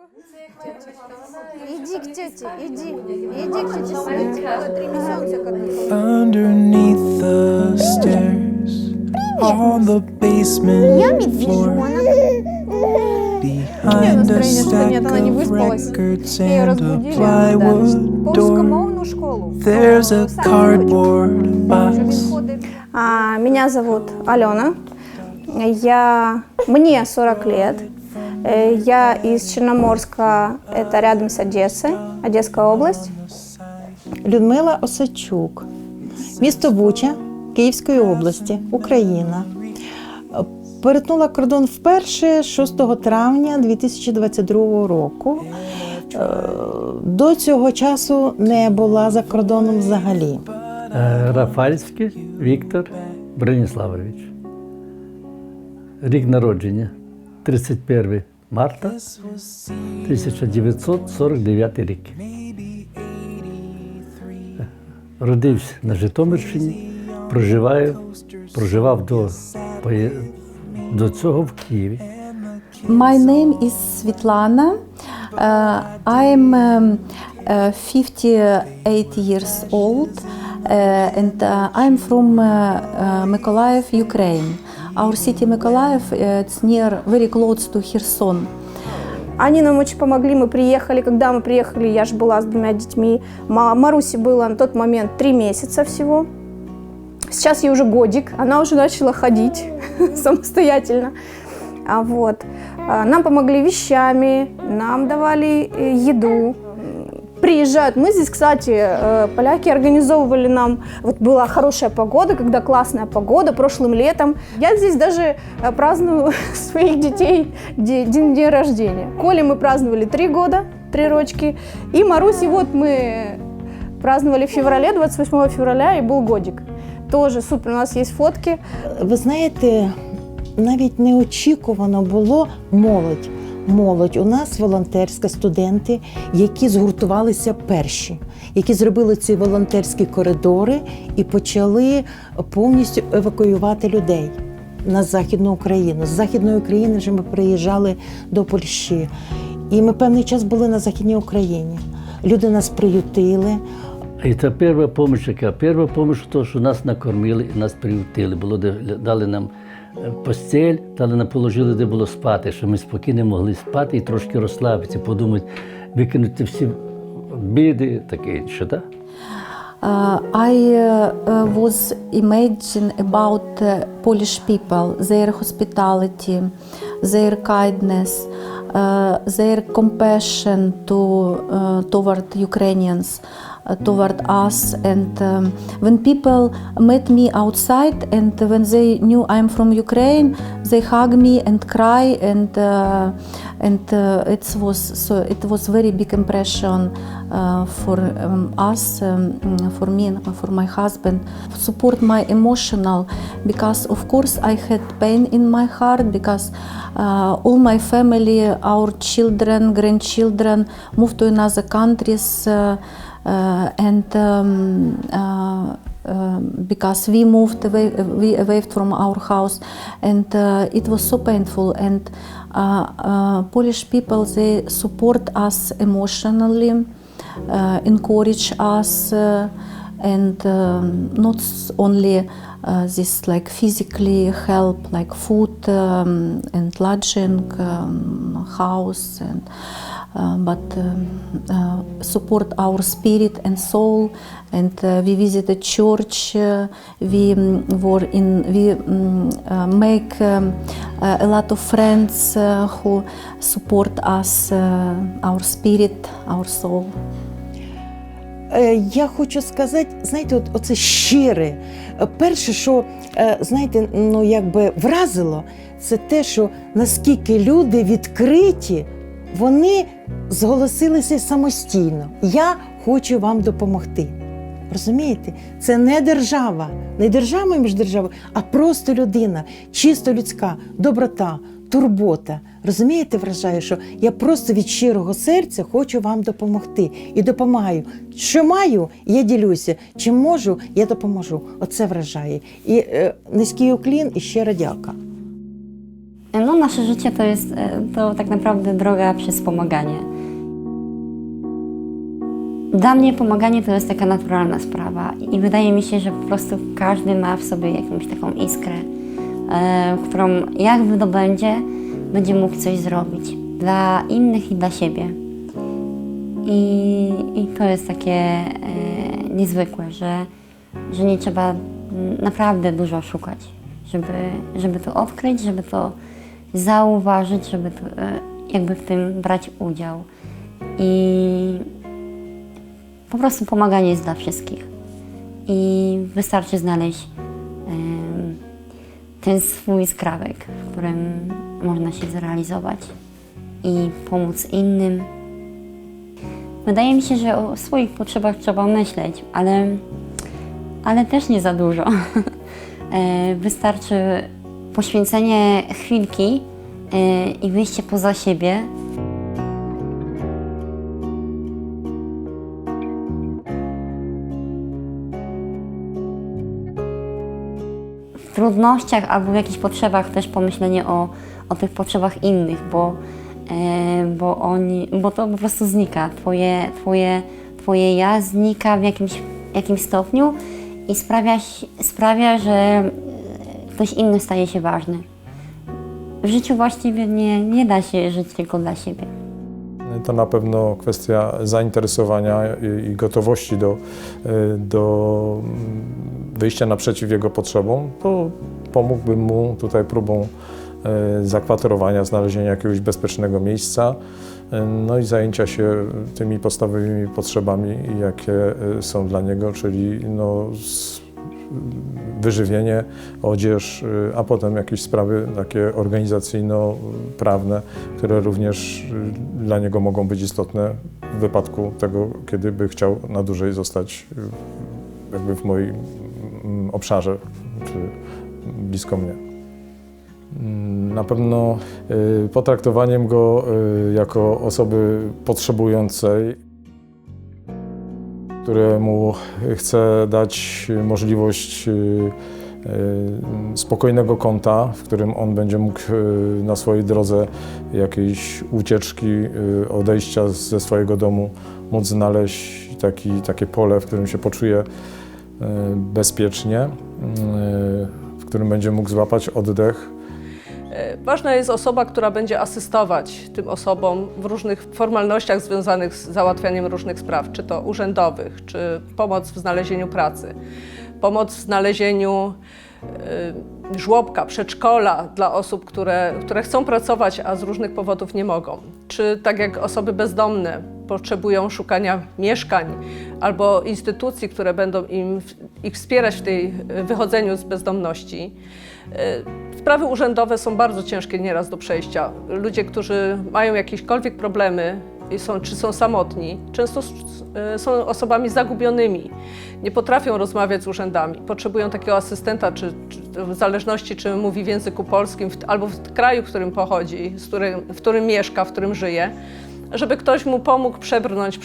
Иди к тете, иди к тете Свете. 3 месяца как Underneath the stairs, on the basement floor, behind a stack of records and a plywood по door, русскомовную школу. there's a cardboard box. Меня зовут Алена. Мне 40 лет. Я из Черноморска, это рядом с Одессой, Одесская область. Людмила Осадчук, місто Буча, Київської області, Україна. Перетнула кордон вперше 6 травня 2022 року. До цього часу не була за кордоном взагалі. Рафальський Віктор Броніславович. Рік народження 31 марта 1949 рік. Родився на Житомирщині, проживав до цього в Києві. My name is Svetlana. I'm 58 years old and I'm from Mykolaiv, Ukraine. Our city Mykolaiv, it's near, very close to Kherson. Они нам очень помогли, мы приехали. Когда мы приехали, я же была с 2 детьми. Марусе было на тот момент 3 месяца всего. Сейчас ей уже годик, она уже начала ходить самостоятельно. Нам помогли вещами, нам давали еду. Приезжают. Мы здесь, кстати, поляки организовывали нам, вот была хорошая погода, когда классная погода прошлым летом. Я здесь даже праздную своих детей день рождения. Коле мы праздновали 3 года, 3 рочки. И Маруси вот мы праздновали в феврале, 28 февраля, и был годик. Тоже супер, у нас є фотки. Ви знаєте, навіть неочікувано було молодь. Молодь у нас волонтерська, студенти, які згуртувалися перші, які зробили ці волонтерські коридори і почали повністю евакуювати людей на Західну Україну. З Західної України вже ми приїжджали до Польщі. І ми певний час були на Західній Україні. Люди нас приютили. І це перша допомога, яка? Перша допомога, то, що нас накормили і нас приютили. Дали нам постіль, дали нам положили, де було спати, щоб ми спокійно могли спати і трошки розслабитися, подумати, викинути всі біди, таке інше, так? I was imagine about Polish people, their hospitality, their kindness, their compassion toward Ukrainians, toward us. And when people met me outside and when they knew I'm from Ukraine, they hug me and cry, and it was very big impression for us, for me and for my husband. Support my emotional, because of course I had pain in my heart, because all my family, our children, grandchildren moved to another countries, because we moved away from our house, and it was so painful. And Polish people, they support us emotionally, encourage us, and not only this like physically help, like food and lodging, house, and but support our spirit and soul. And we visited church. We make a lot of friends who support us, our spirit, our soul. Я хочу сказати, знаєте, оце щире. Перше, що, знаєте, ну якби вразило, це те, що наскільки люди відкриті, вони зголосилися самостійно. Я хочу вам допомогти. Розумієте? Це не держава, не держава між державою, а просто людина, чисто людська, доброта, турбота. Розумієте, вражає, що я просто від щирого серця хочу вам допомогти. І допомагаю. Що маю, я ділюся. Чим можу, я допоможу. Оце вражає. І низький уклін, і щира дяка. No, nasze życie to jest to tak naprawdę droga przez pomaganie. Dla mnie pomaganie to jest taka naturalna sprawa i wydaje mi się, że po prostu każdy ma w sobie jakąś taką iskrę, którą jak wydobędzie, będzie mógł coś zrobić dla innych i dla siebie. I to jest takie niezwykłe, że nie trzeba naprawdę dużo szukać, żeby to odkryć, żeby to zauważyć, żeby to, jakby w tym brać udział. I po prostu pomaganie jest dla wszystkich. I wystarczy znaleźć ten swój skrawek, w którym można się zrealizować i pomóc innym. Wydaje mi się, że o swoich potrzebach trzeba myśleć, ale też nie za dużo. Wystarczy poświęcenie chwilki i wyjście poza siebie. W trudnościach albo w jakichś potrzebach też pomyślenie o tych potrzebach innych, bo to po prostu znika. Twoje ja znika w jakimś stopniu i sprawia, że ktoś inny staje się ważny. W życiu właściwie nie da się żyć tylko dla siebie. To na pewno kwestia zainteresowania i gotowości do wyjścia naprzeciw jego potrzebom. To pomógłbym mu tutaj próbą zakwaterowania, znalezienia jakiegoś bezpiecznego miejsca, no i zajęcia się tymi podstawowymi potrzebami, jakie są dla niego, czyli wyżywienie, odzież, a potem jakieś sprawy takie organizacyjno-prawne, które również dla niego mogą być istotne w wypadku tego, kiedy by chciał na dłużej zostać jakby w moim obszarze, czy blisko mnie. Na pewno potraktowaniem go jako osoby potrzebującej, któremu chcę dać możliwość spokojnego kąta, w którym on będzie mógł na swojej drodze jakiejś ucieczki, odejścia ze swojego domu, móc znaleźć takie pole, w którym się poczuje bezpiecznie, w którym będzie mógł złapać oddech. Ważna jest osoba, która będzie asystować tym osobom w różnych formalnościach związanych z załatwianiem różnych spraw, czy to urzędowych, czy pomoc w znalezieniu pracy, pomoc w znalezieniu żłobka, przedszkola dla osób, które chcą pracować, a z różnych powodów nie mogą. Czy tak jak osoby bezdomne potrzebują szukania mieszkań albo instytucji, które będą ich wspierać w tej wychodzeniu z bezdomności. Sprawy urzędowe są bardzo ciężkie nieraz do przejścia. Ludzie, którzy mają jakiekolwiek problemy czy są samotni, często są osobami zagubionymi, nie potrafią rozmawiać z urzędami, potrzebują takiego asystenta, czy w zależności czy mówi w języku polskim, albo w kraju, w którym pochodzi, w którym mieszka, w którym żyje, żeby ktoś mu pomógł przebrnąć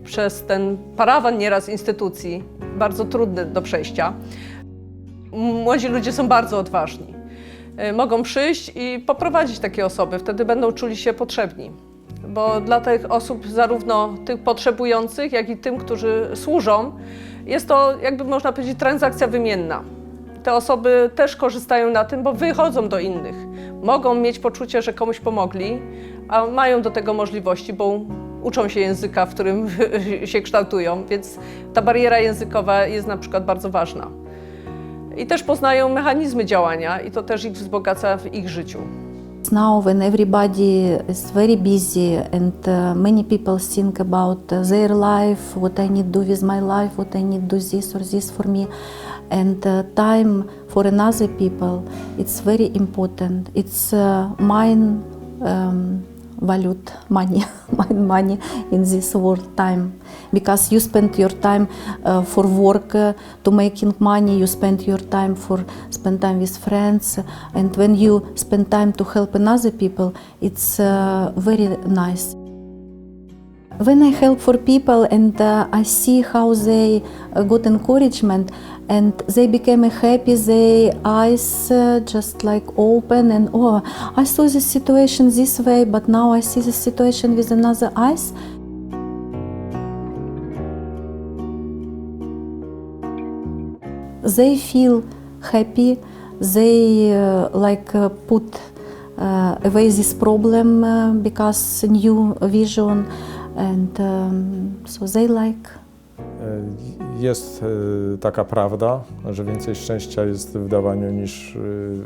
przez ten parawan nieraz instytucji, bardzo trudny do przejścia. Młodzi ludzie są bardzo odważni. Mogą przyjść i poprowadzić takie osoby, wtedy będą czuli się potrzebni. Bo dla tych osób, zarówno tych potrzebujących, jak i tym, którzy służą, jest to, jakby można powiedzieć, transakcja wymienna. Te osoby też korzystają na tym, bo wychodzą do innych. Mogą mieć poczucie, że komuś pomogli, a mają do tego możliwości, bo uczą się języka, w którym się kształtują, więc ta bariera językowa jest na przykład bardzo ważna. I też poznają mechanizmy działania i to też ich wzbogaca w ich życiu. Now when everybody is very busy and many people think about their life, what I need to do with my life, what I need to do this or this for me, and time for another people, it's very important. It's mine valued money, mine money in this world time. Because you spend your time for work, to making money, you spend your time spend time with friends, and when you spend time to help another people, it's very nice. When I help for people and I see how they got encouragement and they became happy, their eyes just like open and oh, I saw the situation this way, but now I see the situation with another eyes. They feel happy, they put away this problem because new vision and so they like. Jest taka prawda, że więcej szczęścia jest w dawaniu niż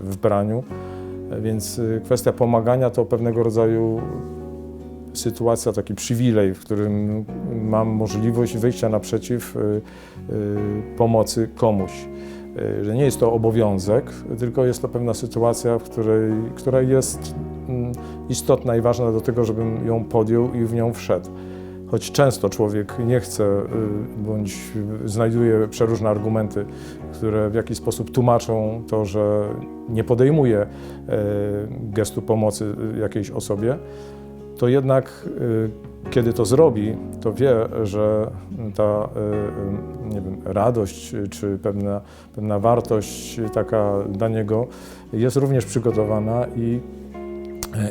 w braniu, więc kwestia pomagania to pewnego rodzaju sytuacja, taki przywilej, w którym mam możliwość wyjścia naprzeciw pomocy komuś. Że nie jest to obowiązek, tylko jest to pewna sytuacja, która jest istotna i ważna do tego, żebym ją podjął i w nią wszedł. Choć często człowiek nie chce bądź znajduje przeróżne argumenty, które w jakiś sposób tłumaczą to, że nie podejmuje gestu pomocy jakiejś osobie, to jednak kiedy to zrobi, to wie, że ta nie wiem, radość czy pewna wartość taka dla niego jest również przygotowana i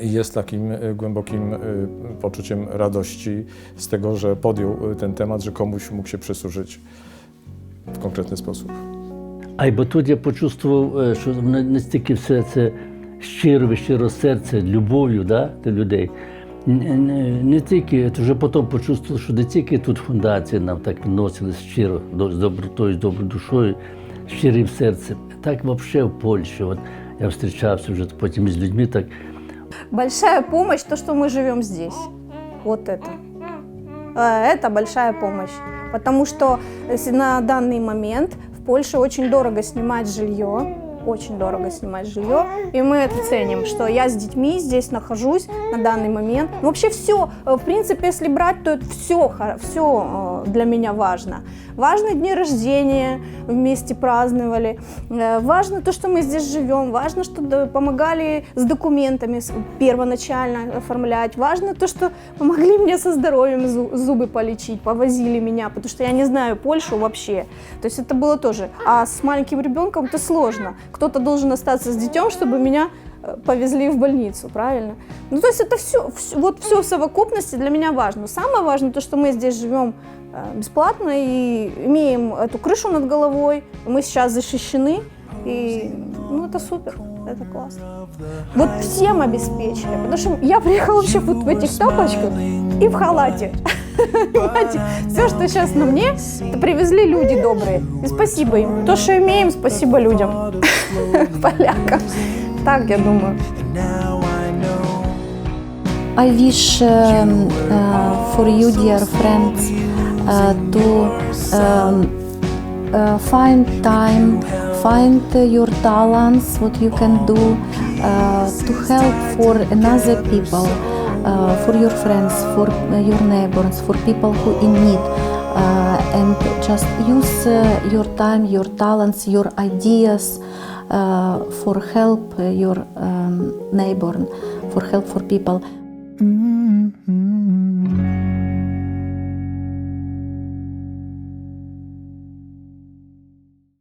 jest takim głębokim poczuciem radości z tego, że podjął ten temat, że komuś mógł się przysłużyć в конкретний спосіб. А й бо тут я почувствував, що настільки все це щиро серце, любов'ю до людей. Не тільки, вже потім почувствував, що не тільки тут фундація нам так відносилась щиро, з добротою, з доброю душою, щирим серцем. Так взагалі в Польщі. От я зустрічався вже потім із людьми. Так. Большая помощь, то, что мы живем здесь. Вот это. Это большая помощь. Потому что на данный момент в Польше очень дорого снимать жилье. Очень дорого снимать жилье, и мы это ценим, что я с детьми здесь нахожусь на данный момент. Вообще все, в принципе, если брать, то это все для меня важно. Важны дни рождения, вместе праздновали, важно то, что мы здесь живем, важно, что помогали с документами первоначально оформлять, важно то, что помогли мне со здоровьем зубы полечить, повозили меня, потому что я не знаю Польшу вообще. То есть это было тоже. А с маленьким ребенком это сложно. Кто-то должен остаться с детем, чтобы меня повезли в больницу, правильно? Ну, то есть это все в совокупности для меня важно. Самое важное то, что мы здесь живем бесплатно и имеем эту крышу над головой, мы сейчас защищены, и это супер, это классно. Вот всем обеспечили, потому что я приехала вообще вот в этих тапочках и в халате. Понимаете, все, что сейчас на мне, это привезли люди добрые. И спасибо им. То, что имеем, спасибо людям, полякам. Так, я думаю. I wish for you, dear friends, to find time, find your talents, what you can do to help for another people, for your friends, for your neighbors, for people who in need, and just use your time, your talents, your ideas for help your neighbor, for help for people.